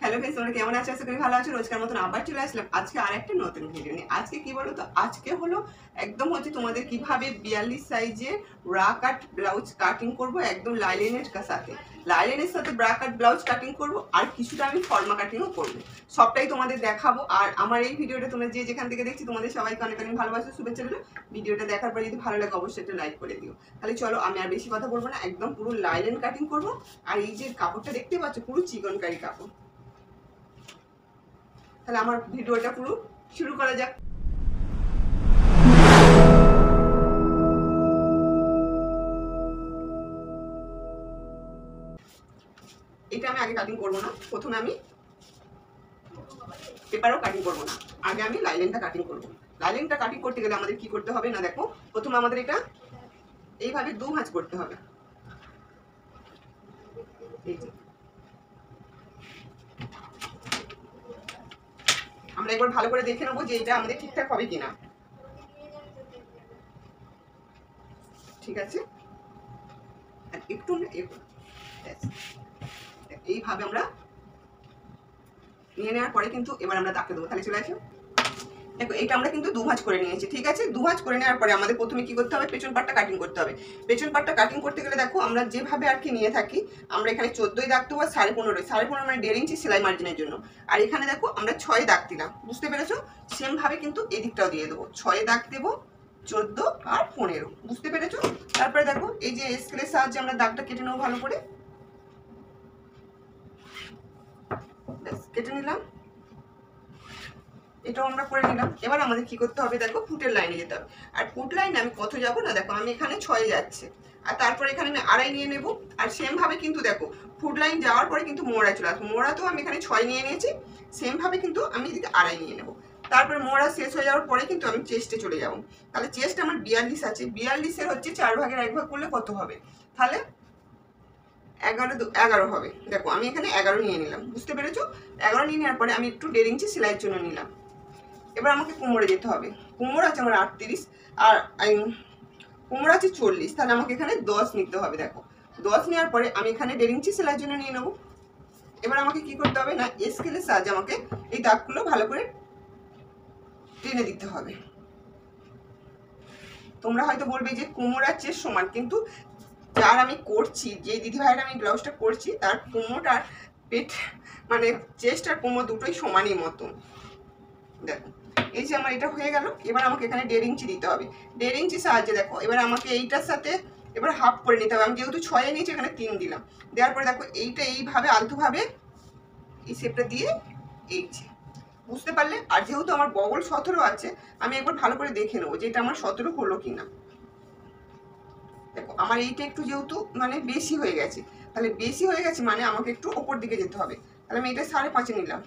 Hello friends, তোমরা কেমন আছো? আশা করি ভালো আছো। রোজকার মতন আবার চলে আসলাম আজকে আরেকটা নতুন ভিডিও নিয়ে। আজকে কি বলো তো, আজকে হলো একদম তোমাদের কিভাবে 42 সাইজে ব্রা কাট ব্লাউজ কাটিং করব, একদম লাইলিনের সাথে লাইলিনের সাথে ব্রা কাট ব্লাউজ কাটিং করব, আর কিছুটা আমি ফর্মা কাটিংও করব। সবটাই তোমাদের দেখাবো। আর আমার এই ভিডিওটা তোমরা যে যেখান থেকে দেখছি তোমাদের সবাইকে অনেক অনেক ভালোবাসা, শুভেচ্ছা রইলো। ভিডিওটা দেখার পর যদি ভালো লাগে অবশ্যই একটা লাইক করে দিও। তাহলে চলো, আমি আর বেশি কথা বলবো না, একদম পুরো লাইলিন কাটিং করব। আর এই যে কাপড়টা দেখতে পাচ্ছ, পুরো চিকনকারি কাপড়। তাহলে আমার ভিডিওটা পুরো শুরু করা যাক। এটা আমি আগে কাটিং করব না, প্রথমে আমি পেপারও কাটিং করব না, আগে আমি লাইলিনটা কাটিং করব। লাইলিনটা কাটিং করতে গেলে আমাদের কি করতে হবে না, দেখো প্রথমে আমাদের এটা এইভাবে দু ভাঁজ করতে হবে। এই যে আমরা একবার ভালো করে দেখে নেবো যে এটা আমাদের ঠিকঠাক হবে কিনা। ঠিক আছে, একটু এইভাবে আমরা নিয়ে নেওয়ার পরে কিন্তু এবার আমরা দাগতে দেবো। তাহলে চলে আসো, দেখো এইটা আমরা কিন্তু দু ভাঁজ করে নিয়েছি। ঠিক আছে, দু ভাঁজ করে নেওয়ার পরে আমাদের প্রথমে কি করতে হবে, পেছন পাটটা কাটিং করতে হবে। পেছন পাটটা কাটিং করতে গেলে দেখো আমরা যেভাবে আর কি নিয়ে থাকি, আমরা এখানে 14 দাগ দেবো, 15.5 মানে 1.5 ইঞ্চি সেলাই মার্জিনের জন্য। আর এখানে দেখো আমরা 6 দাগ দিলাম, বুঝতে পেরেছো? সেম ভাবে কিন্তু এদিকটাও দিয়ে দেবো, 6 দাগ দেবো, 14 আর 15, বুঝতে পেরেছো? তারপরে দেখো এই যে স্কেলের সাহায্যে আমরা দাগটা কেটে নেবো ভালো করে। কেটে নিলাম, এটাও আমরা করে নিলাম। এবার আমাদের কি করতে হবে, দেখো ফুটের লাইনে যেতে হবে। আর ফুট লাইনে আমি কত যাবো না, দেখো আমি এখানে 6 যাচ্ছে, আর তারপরে এখানে আমি 2.5 নিয়ে নেব। আর সেম ভাবে কিন্তু দেখো ফুট লাইন যাওয়ার পরে কিন্তু মোড়া চলে আসবে। মোড়া তো আমি এখানে 6 নিয়ে নিয়েছি, সেম ভাবে কিন্তু আমি এদিকে 2.5 নিয়ে নেব। তারপরে মোড়া শেষ হয়ে যাওয়ার পরে কিন্তু আমি চেস্টে চলে যাব। তাহলে চেস্ট আমার 42 আছে, 42-এর হচ্ছে 4 ভাগের 1 ভাগ করলে কত হবে, তাহলে 11 হবে। দেখো আমি এখানে 11 নিয়ে নিলাম, বুঝতে পেরেছো? 11 নিয়ে নেওয়ার পরে আমি একটু 1.5 ইঞ্চি সেলাইয়ের জন্য নিলাম। এবার আমাকে কোমরে যেতে হবে। কোমর আছে আমার 38, আর কোমর আছে 40, তাহলে আমাকে এখানে 10 নিতে হবে। দেখো 10 নেওয়ার পরে আমি এখানে 1.5 ইঞ্চি সেলাইয়ের জন্য নিয়ে নেবো। এবার আমাকে কি করতে হবে না, স্কেলের সাহায্যে আমাকে এই দাগগুলো ভালো করে টেনে দিতে হবে। তোমরা হয়তো বলবে যে কোমর আর চেস্ট সমান, কিন্তু যার আমি করছি, যে দিদি ভাইয়ের আমি ব্লাউজটা করছি, তার কোমর আর পেট মানে চেস্ট আর কোমর দুটোই সমানই মতো। দেখো এই যে আমার এটা হয়ে গেল। এবার আমাকে এখানে 1.5 ইঞ্চি দিতে হবে। 1.5 ইঞ্চি সাহায্যে দেখো এবার আমাকে এইটার সাথে এবার হাফ করে নিতে হবে। আমি যেহেতু 6 নিয়েছি, এখানে 3 দিলাম। দেওয়ার পরে দেখো এইটা এইভাবে আলতোভাবে এই শেপটা দিয়ে এই যে, বুঝতে পারলে? আর যেহেতু আমার বগল 17 আছে, আমি একবার ভালো করে দেখে নেবো যে এটা আমার 17 হলো কিনা। দেখো আমার এইটা একটু যেহেতু মানে বেশি হয়ে গেছে, তাহলে বেশি হয়ে গেছে মানে আমাকে একটু ওপর দিকে যেতে হবে। তাহলে আমি এটা 5.5 নিলাম।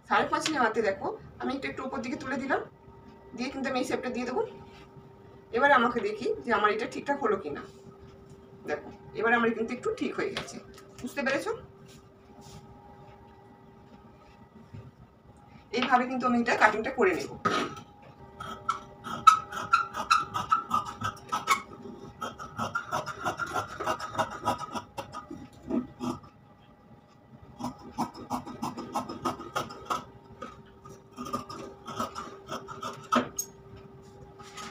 5.5 নেওয়াতে দেখো আমি একটু উপর দিকে তুলে দিলাম, দিয়ে কিন্তু আমি এই শেপটা দিয়ে দেবো। এবার আমাকে দেখি যে আমার এটা ঠিকঠাক হলো কিনা। দেখো এবার আমার কিন্তু একটু ঠিক হয়ে গেছে, বুঝতে পেরেছো? এইভাবে কিন্তু আমি এটা কাটিংটা করে নেব।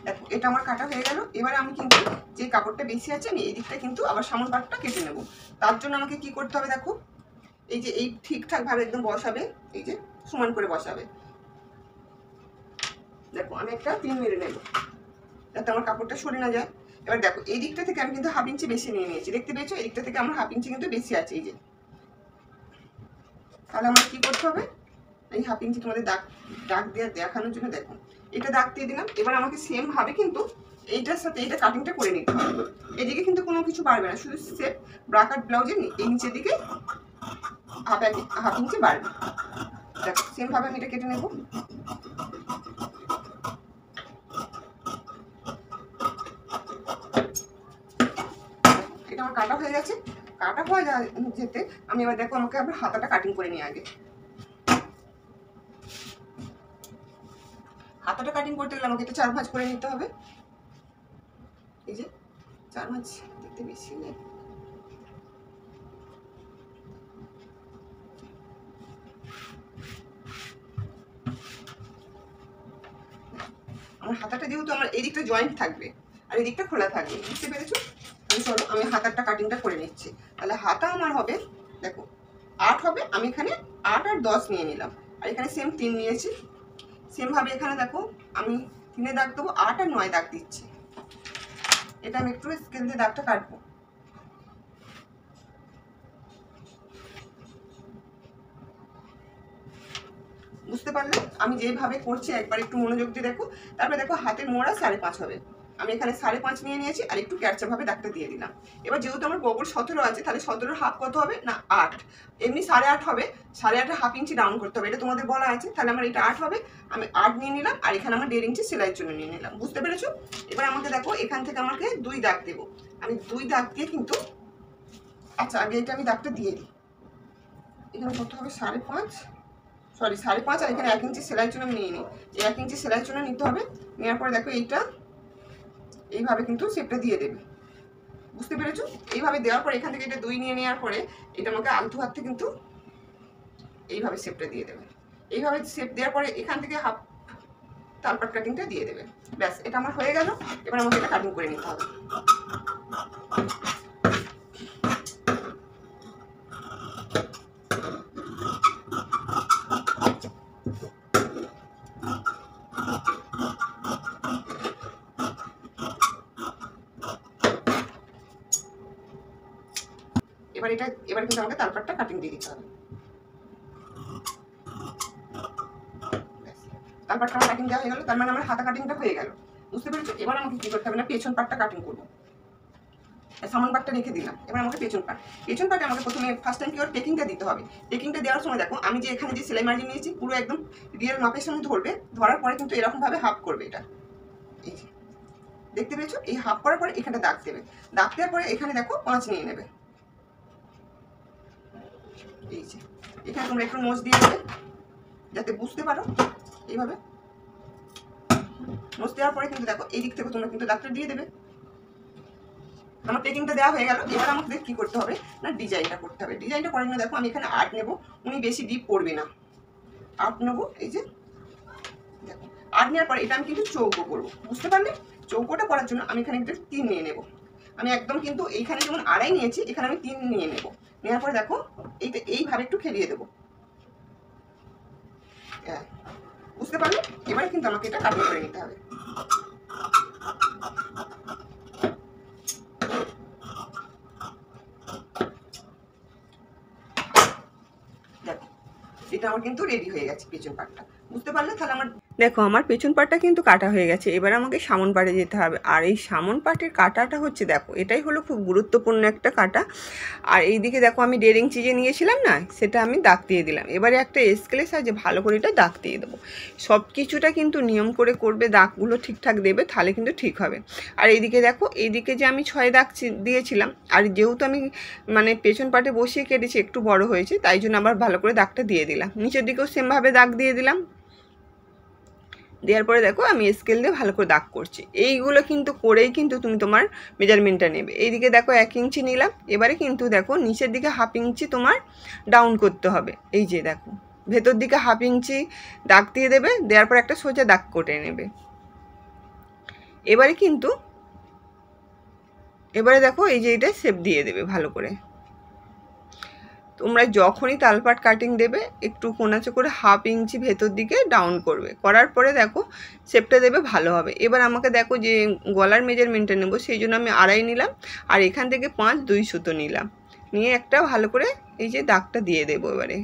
দেখো এটা আমার কাটা হয়ে গেল। এবার আমি কিন্তু যে কাপড়টা বেশি আছে, আমি এই দিকটা কিন্তু আবার সামন পাটটা কেটে নেব। তার জন্য আমাকে কি করতে হবে, দেখো এই যে এই ঠিকঠাক ভাবে একদম বসাবে, এই যে সমান করে বসাবে। দেখো আমি একটা পিন মেরে নেব যাতে আমার কাপড়টা সরে না যায়। এবার দেখো এই দিকটা থেকে আমি কিন্তু 1/2 ইঞ্চি বেশি নিয়ে নিয়েছি, দেখতে পেয়েছো? এই দিকটা থেকে আমার 1/2 ইঞ্চি কিন্তু বেশি আছে, এই যে। তাহলে আমার কি করতে হবে, এই 1/2 ইঞ্চি তোমাদের দাগ দিয়ে দেখানোর জন্য দেখো এটা দাগ দিয়ে দিলাম। এবার আমাকে সেম ভাবে কিন্তু এইটার সাথে এইটা কাটিংটা করে নিতে হবে। এদিকে কিন্তু কোনো কিছু বাড়বে না, শুধু সেট ব্রা কাট ব্লাউজের এই নিচের দিকে 1/2 ইঞ্চি বাড়বে। দেখো সেম ভাবে আমি এটা কেটে নেব। এটা আমার কাটা হয়ে গেছে। কাটা হয়ে যেতে আমি এবার দেখো আমাকে আবার হাতাটা কাটিং করে নিয়ে আগে। হাতাটা কাটিং করতে গেলে আমাকে এটা 4 ভাঁজ করে নিতে হবে। এই যে 4 ভাঁজ হাতে বেশি নেই। আমার হাতাটা যেহেতু আমার এই দিকটা জয়েন্ট থাকবে আর এই দিকটা খোলা থাকবে, বুঝতে পেরেছো? চলো আমি হাতারটা কাটিংটা করে নিচ্ছি। তাহলে হাতা আমার হবে দেখো 8 হবে, আমি এখানে 8 আর 10 নিয়ে নিলাম, আর এখানে সেম 3 নিয়েছি। সেমভাবে এখানে দেখো আমি 3-এ দাগ দেবো, 8 আর 9 দাগ দিচ্ছি। এটা আমি একটু স্কেল দিয়ে দাগটা কাটবো। বুঝতে পারলে আমি যেভাবে করছি একবার একটু মনোযোগ দিয়ে দেখো। তারপরে দেখো হাতের মোড়া 5.5 হবে, আমি এখানে 5.5 নিয়ে নিয়েছি আর একটু ক্যারচাভাবে দাগটা দিয়ে দিলাম। এবার যেহেতু আমার বগল 17 আছে, তাহলে 17 হাফ কত হবে না 8, এমনি 8.5 হবে, 8.5 হাফ ইঞ্চি ডাউন করতে হবে, এটা তোমাদের বলা আছে। তাহলে আমার এটা 8 হবে, আমি 8 নিয়ে নিলাম আর এখানে আমার 1.5 ইঞ্চি সেলাইয়ের জন্য নিয়ে নিলাম। বুঝতে পেরেছো? এবার আমাকে দেখো এখান থেকে আমাকে 2 দাগ দেবো, আমি 2 দাগ দিয়ে কিন্তু, আচ্ছা আগে এটা আমি দাগটা দিয়ে দিই। এখানে কত হবে 5.5, সরি 5.5, আর এখানে 1 ইঞ্চি সেলাইয়ের জন্য আমি নিয়ে নিই। এই 1 ইঞ্চি সেলাইয়ের জন্য নিতে হবে। নেওয়ার পরে দেখো এইটা এইভাবে কিন্তু শেপটা দিয়ে দেবে। বুঝতে পেরেছো? এইভাবে দেওয়ার পরে এখান থেকে এটা 2 নিয়ে নেওয়ার পরে এটা আমাকে আলতু হাতে কিন্তু এইভাবে শেপটা দিয়ে দেবে। এইভাবে শেপ দেওয়ার পরে এখান থেকে হাফ তালপাট কাটিংটা দিয়ে দেবে। ব্যাস, এটা আমার হয়ে গেল। এবার আমাকে এটা কাটিং করে নিতে হবে। এবার কিন্তু আমাকে তালপাটটা কাটিং দিয়ে দিতে হবে। তালপাটটা কাটিং দেওয়া হয়ে গেল, তার মানে আমার হাতা কাটিংটা হয়ে গেল। বুঝতে পেরেছো? এবার আমাকে কি করতে হবে না, পেছন পাটটা কাটিং করবো। সামন পাটটা রেখে দিলাম, এবার আমাকে পেছন পাটে আমাকে প্রথমে ফার্স্ট টাইম কি ওর পেকিংটা দিতে হবে। পেকিংটা দেওয়ার সময় দেখো আমি যে এখানে যে সেলাই মার্জিন নিয়েছি পুরো একদম রিয়েল মাপের সঙ্গে ধরবে, ধরার পরে কিন্তু এরকম ভাবে হাফ করবে। এটা এই যে দেখতে পেয়েছো, এই হাফ করার পরে এখানে দাগ দেবে, দাগ দেওয়ার পরে এখানে দেখো 5 নিয়ে নেবে। এই যে এখানে তোমরা একটু নোচ দিয়ে দেবে যাতে বুঝতে পারো। এইভাবে নোচ দেওয়ার পরে কিন্তু দেখো এই দিক থেকে তোমরা কিন্তু দাগটা দিয়ে দেবে। আমার পেকিংটা দেওয়া হয়ে গেল। এবার আমাদের কি করতে হবে না, ডিজাইনটা করতে হবে। ডিজাইনটা করার জন্য দেখো আমি এখানে 8 নেব, উনি বেশি ডিপ পড়বে না, 8 নেব। এই যে দেখো 8 নেওয়ার পরে এটা আমি কিন্তু চৌকো করবো। বুঝতে পারলে? চৌকোটা করার জন্য আমি এখানে একটা 3 নিয়ে নেব। আমি একদম কিন্তু এইখানে যেমন 2.5 নিয়েছি, এখানে আমি 3 নিয়ে নেব। নেওয়ার পরে দেখো এইটা এইভাবে একটু খেলিয়ে দেবো। বুঝতে পারলে? এবারে কিন্তু আমাকে এটা কাটিং করে নিতে হবে। দেখো এটা আমার কিন্তু রেডি হয়ে গেছে পেছন পাটটা। বুঝতে পারলে? তাহলে আমার দেখো আমার পেছন পাটটা কিন্তু কাটা হয়ে গেছে। এবার আমাকে সামন পাটে যেতে হবে। আর এই সামন পাটের কাটাটা হচ্ছে দেখো এটাই হলো খুব গুরুত্বপূর্ণ একটা কাটা। আর এইদিকে দেখো আমি 1.5 ইঞ্চি যে নিয়েছিলাম না, সেটা আমি দাগ দিয়ে দিলাম। এবারে একটা স্কেলের সাহায্যে ভালো করে এটা দাগ দিয়ে দেবো। সব কিছুটা কিন্তু নিয়ম করে করবে, দাগগুলো ঠিকঠাক দেবে, তাহলে কিন্তু ঠিক হবে। আর এইদিকে দেখো এইদিকে যে আমি 6 দাগ দিয়েছিলাম, আর যেহেতু আমি মানে পেছন পাটে বসিয়ে কেটেছি একটু বড় হয়েছে, তাই জন্য আবার ভালো করে দাগটা দিয়ে দিলাম। নিচের দিকেও সেমভাবে দাগ দিয়ে দিলাম। দেওয়ার পরে দেখো আমি স্কেল দিয়ে ভালো করে দাগ করছি। এইগুলো কিন্তু করেই কিন্তু তুমি তোমার মেজারমেন্টটা নেবে। এইদিকে দেখো 1 ইঞ্চি নিলাম। এবারে কিন্তু দেখো নিচের দিকে হাফ ইঞ্চি তোমার ডাউন করতে হবে। এই যে দেখো ভেতর দিকে হাফ ইঞ্চি দাগ দিয়ে দেবে, দেওয়ার পর একটা সোজা দাগ কেটে নেবে। এবারে দেখো এই যে এটা শেপ দিয়ে দেবে ভালো করে। তোমরা যখনই তালপাট কাটিং দেবে একটু কোনাচে করে হাফ ইঞ্চি ভেতর দিকে ডাউন করবে, করার পরে দেখো শেপটা দেবে ভালো হবে। এবার আমাকে দেখো যে গলার মেজারমেন্টটা নেবো, সেই জন্য আমি 2.5 নিলাম, আর এখান থেকে 5 2 সুতো নিলাম, নিয়ে একটা ভালো করে এই যে দাগটা দিয়ে দেবো। এবারে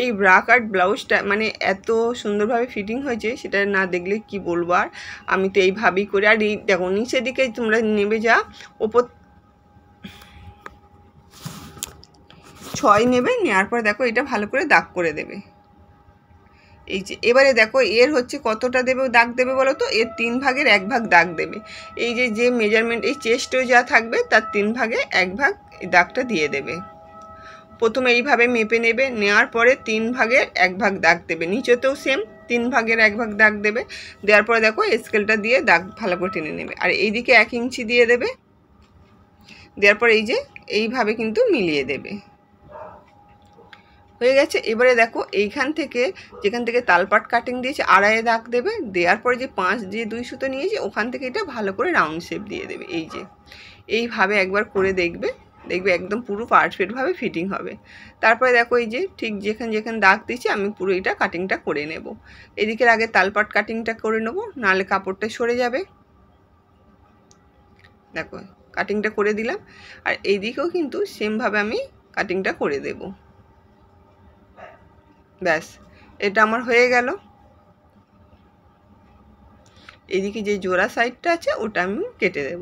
এই ব্রা কাট ব্লাউজটা মানে এত সুন্দরভাবে ফিটিং হয়েছে, সেটা না দেখলে কি বলবো। আর আমি তো এইভাবেই করি। আর এই দেখো নিচের দিকে তোমরা নেবে যা, ওপর 6 নেবে, নেওয়ার পর দেখো এটা ভালো করে দাগ করে দেবে। এই যে এবারে দেখো এর হচ্ছে কতটা দেবে দাগ দেবে বলো তো, এর 3 ভাগের 1 ভাগ দাগ দেবে। এই যে মেজারমেন্ট এই চেস্টও যা থাকবে তার 3 ভাগে 1 ভাগ এই দাগটা দিয়ে দেবে। প্রথমে এইভাবে মেপে নেবে, নেওয়ার পরে 3 ভাগের 1 ভাগ দাগ দেবে, নিচেতেও সেম 3 ভাগের 1 ভাগ দাগ দেবে। দেওয়ার পরে দেখো স্কেলটা দিয়ে দাগ ভালো করে টেনে নেবে, আর এইদিকে 1 ইঞ্চি দিয়ে দেবে। দেওয়ার পরে এই যে এইভাবে কিন্তু মিলিয়ে দেবে। হয়ে গেছে। এবারে দেখো এইখান থেকে যেখান থেকে তালপাট কাটিং দিয়েছে আড়াইয়ে দাগ দেবে। দেওয়ার পরে যে 5 যে 2 সুতো নিয়েছি ওখান থেকে এটা ভালো করে রাউন্ড শেপ দিয়ে দেবে। এই যে এইভাবে একবার করে দেখবে, দেখবে একদম পুরো পারফেক্টভাবে ফিটিং হবে। তারপরে দেখো এই যে ঠিক যেখানে দাগ দিয়েছি আমি পুরো এটা কাটিংটা করে নেব। এদিকের আগে তালপাট কাটিংটা করে নেব, নাহলে কাপড়টা সরে যাবে। দেখো কাটিংটা করে দিলাম, আর এইদিকেও কিন্তু সেমভাবে আমি কাটিংটা করে দেব। ব্যাস এটা আমার হয়ে গেল। এদিকে যে জোড়া সাইডটা আছে ওটা আমি কেটে দেব।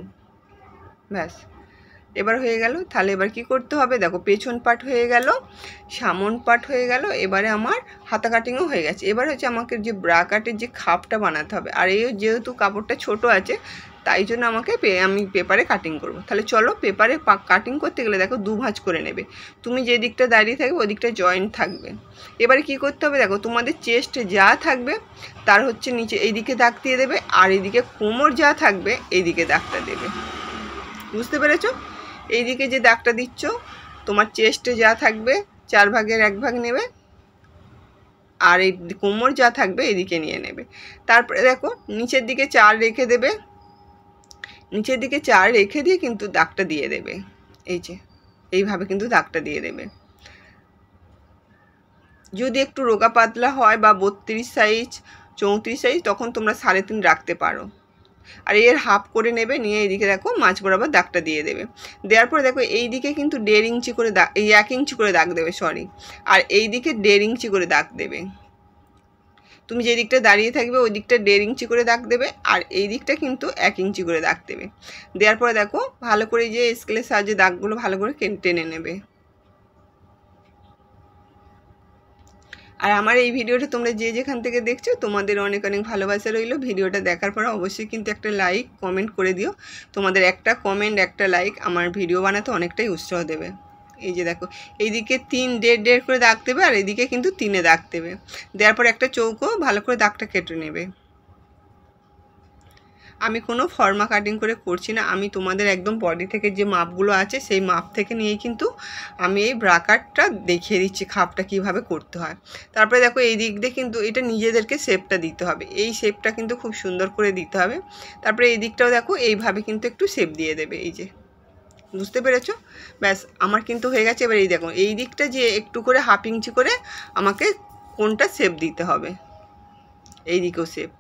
ব্যাস এবার হয়ে গেল। তাহলে এবার কি করতে হবে, দেখো পেছন পাট হয়ে গেল, সামন পাট হয়ে গেল, এবারে আমার হাতা কাটিংও হয়ে গেছে। এবার হচ্ছে আমাকে যে ব্রা কাটের যে খাপটা বানাতে হবে, আর এই যেহেতু কাপড়টা ছোট আছে তাই জন্য আমাকে আমি পেপারে কাটিং করব। তাহলে চলো পেপারে কাটিং করতে গেলে দেখো 2 ভাঁজ করে নেবে। তুমি যে দিকটা দাঁড়িয়ে থাকবে ওই দিকটা জয়েন্ট থাকবে। এবারে কি করতে হবে, দেখো তোমাদের চেস্ট যা থাকবে তার হচ্ছে নিচে এইদিকে দাগ দিয়ে দেবে, আর এইদিকে কোমর যা থাকবে এইদিকে দাগটা দেবে। বুঝতে পেরেছো? এইদিকে যে দাগটা দিচ্ছ তোমার চেস্টে যা থাকবে 4 ভাগের 1 ভাগ নেবে, আর এই কোমর যা থাকবে এদিকে নিয়ে নেবে। তারপরে দেখো নিচের দিকে 4 রেখে দেবে, নিচের দিকে 4 রেখে দিয়ে কিন্তু দাগটা দিয়ে দেবে। এই যে এইভাবে কিন্তু দাগটা দিয়ে দেবে। যদি একটু রোগা পাতলা হয় বা 32 সাইজ 34 সাইজ তখন তোমরা 3.5 রাখতে পারো। আর এর হাফ করে নেবে, নিয়ে এইদিকে দেখো মাছ বরাবর দাগটা দিয়ে দেবে। দেওয়ার পরে দেখো এই দিকে কিন্তু 1.5 ইঞ্চি করে দাগ, এই 1 ইঞ্চি করে দাগ দেবে সরি, আর এই দিকে 1.5 ইঞ্চি করে দাগ দেবে। তুমি যে দিকটা দাঁড়িয়ে থাকবে ওই দিকটা 1.5 ইঞ্চি করে দাগ দেবে, আর এই দিকটা কিন্তু 1 ইঞ্চি করে দাগ দেবে। দেওয়ার পরে দেখো ভালো করে যে স্কেলের সাহায্যে দাগগুলো ভালো করে টেনে নেবে। আর আমার এই ভিডিওটা তোমরা যে যেখান থেকে দেখছো তোমাদের অনেক অনেক ভালোবাসা রইলো। ভিডিওটা দেখার পর অবশ্যই কিন্তু একটা লাইক কমেন্ট করে দিও। তোমাদের একটা কমেন্ট একটা লাইক আমার ভিডিও বানাতে অনেকটাই উৎসাহ দেবে। এই যে দেখো এইদিকে 3 1.5 করে দাগ দেবে, আর এইদিকে কিন্তু 3-এ দাগ দেবে। দেওয়ার পর একটা চৌকো ভালো করে দাগটা কেটে নেবে। আমি কোনো ফর্মা কাটিং করে করছি না, আমি তোমাদের একদম বডি থেকে যে মাপগুলো আছে সেই মাপ থেকে নিয়েই কিন্তু আমি এই ব্রাকারটা দেখিয়ে দিচ্ছি খাপটা কিভাবে করতে হয়। তারপরে দেখো এই দিক দিয়ে কিন্তু এটা নিজেদেরকে শেপটা দিতে হবে, এই শেপটা কিন্তু খুব সুন্দর করে দিতে হবে। তারপরে এই দিকটাও দেখো এইভাবে কিন্তু একটু শেপ দিয়ে দেবে। এই যে বুঝতে পেরেছো? ব্যাস আমার কিন্তু হয়ে গেছে। এবার এই দেখো এই দিকটা যে একটু করে 1/2 ইঞ্চি করে আমাকে কোনটা শেপ দিতে হবে, এই দিকেও শেপ।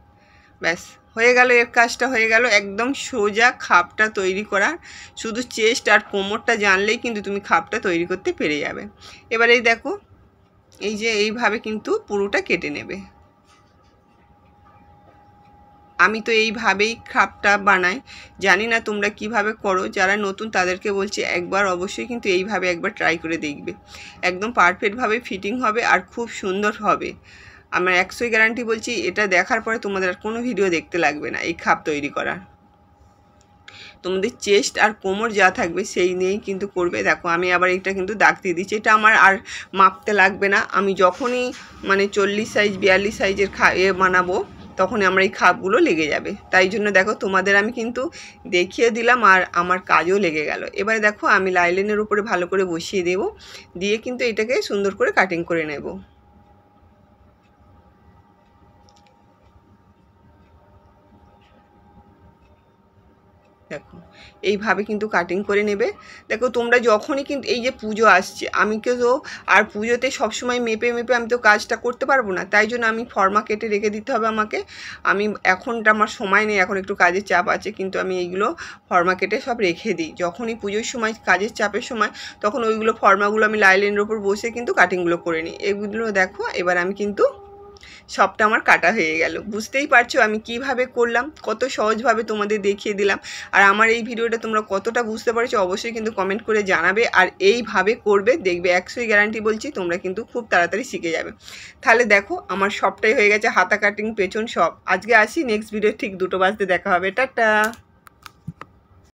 ব্যাস হয়ে গেল, এর কাজটা হয়ে গেল। একদম সোজা খাপটা তৈরি করা, শুধু চেস্ট আর কোমরটা জানলেই কিন্তু তুমি খাপটা তৈরি করতে পেরে যাবে। এবার এই দেখো এই যে এইভাবে কিন্তু পুরোটা কেটে নেবে। আমি তো এইভাবেই খাপটা বানাই, জানি না তোমরা কিভাবে করো। যারা নতুন তাদেরকে বলছি একবার অবশ্যই কিন্তু এইভাবে একবার ট্রাই করে দেখবে, একদম পারফেক্টভাবে ফিটিং হবে আর খুব সুন্দর হবে। আমার 100 গ্যারান্টি বলছি, এটা দেখার পরে তোমাদের আর কোনো ভিডিও দেখতে লাগবে না এই খাপ তৈরি করার। তোমাদের চেস্ট আর কোমর যা থাকবে সেই নিয়েই কিন্তু করবে। দেখো আমি আবার এটা কিন্তু দাগ দিয়ে দিচ্ছি, এটা আমার আর মাপতে লাগবে না। আমি যখনই মানে 40 সাইজ 42 সাইজের বানাবো তখনই আমার এই খাপগুলো লেগে যাবে। তাই জন্য দেখো তোমাদের আমি কিন্তু দেখিয়ে দিলাম আর আমার কাজও লেগে গেল। এবারে দেখো আমি লাইলিনের উপরে ভালো করে বসিয়ে দেব, দিয়ে কিন্তু এটাকে সুন্দর করে কাটিং করে নেব। দেখো এইভাবে কিন্তু কাটিং করে নেবে। দেখো তোমরা যখনই কিন্তু এই যে পুজো আসছে, আমি তো আর পুজোতে সবসময় মেপে মেপে আমি তো কাজটা করতে পারবো না, তাই জন্য আমি ফর্মা কেটে রেখে দিতে হবে আমাকে। আমি এখনটা আমার সময় নেই, এখন একটু কাজের চাপ আছে, কিন্তু আমি এইগুলো ফর্মা কেটে সব রেখে দিই। যখনই পুজোর সময় কাজের চাপের সময় তখন ওইগুলো ফর্মাগুলো আমি লাইনের ওপর বসে কিন্তু কাটিংগুলো করে নিই। এগুলো দেখো এবার আমি কিন্তু সবটা আমার কাটা হয়ে গেল। বুঝতেই পারছো আমি কিভাবে করলাম, কত সহজভাবে তোমাদের দেখিয়ে দিলাম। আর আমার এই ভিডিওটা তোমরা কতটা বুঝতে পারছো অবশ্যই কিন্তু কমেন্ট করে জানাবে, আর এইভাবে করবে দেখবে 100 গ্যারান্টি বলছি তোমরা কিন্তু খুব তাড়াতাড়ি শিখে যাবে। তাহলে দেখো আমার সবটাই হয়ে গেছে, হাতা কাটিং পেছন সব। আজকে আসি, নেক্সট ভিডিও ঠিক 2টো বাজতে দেখা হবে। টাটা।